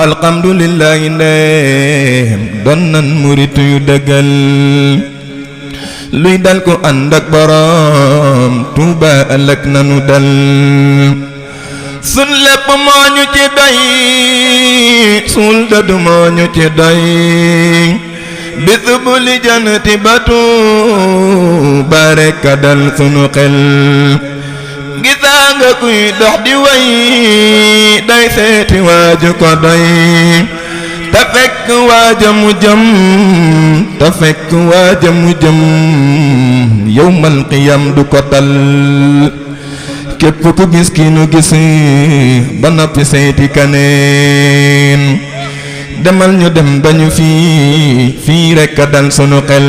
alhamdulillahi ndeem doon nan murit yu dëggal luy dal ko ànd ak borom Tuuba ëllëg nanu dal sun lépp moo ñu ci doy sul dëddu moo ñu ci doy bis bu li janati ba Tuuba rekk a dal sunu xel gisaa nga kuy dox di way day seeti waaju ko doy te fekk waaja mu jëm te fekk waaja mu jëm yawmal qiyam du ko tal képp ku gis ki nu gis ba noppi seeti kaneen demal ñu dem dañu fii rekk a dal sunu xel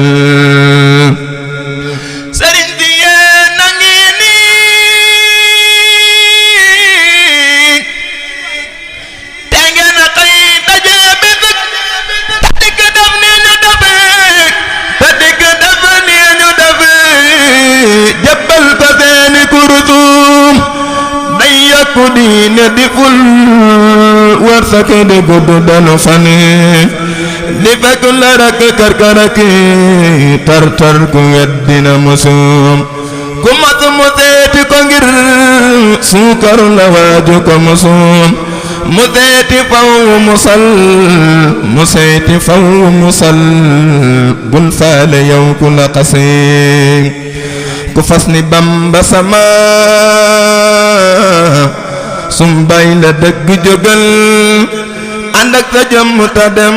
ku diine di ful warsak di gudd danu fane di fekk la rak karkaraki tar ku weddina musum ku mat mu seeti ko ngir suukar la waaju ko musum mu seeti faw musal mu seeti faw musal bul faale yow ku la xase ku fas ni Bamba sama sumbay la dëgg jógal ànd ak sa jëmm ta dem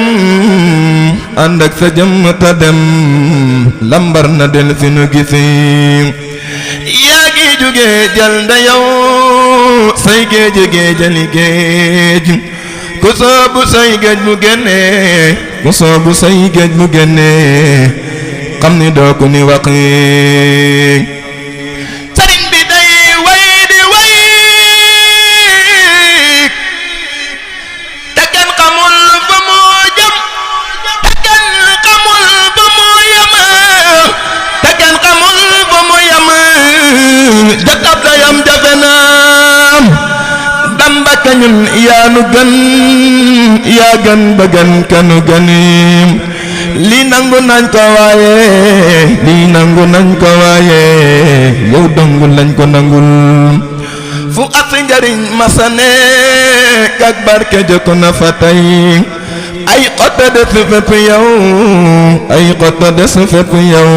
ànd ak sa jëmm ta dem lambar na del si nu gisi yaa ngi jóge jal nda yow say géej géejali géej ku soobu say géej bu génne ku soobu say géej bu génne xam ni doo ko ni wax sëriñ bi day way di way te kenn xamul fa moo jëm te kenn xamul fa moo yem te kenn xamul fa moo yem jakab la yam jafe naam Bamba kañun yaa nu gën yaa gën ba gën kanu gënim lii nangu nañ ko waaye lii nangu nañ ko waaye yow dongul lañ ko nangul fu at njariñ masane kak barke jokko na fa tey ay xoto des fépp yow ay xoto des fépp yow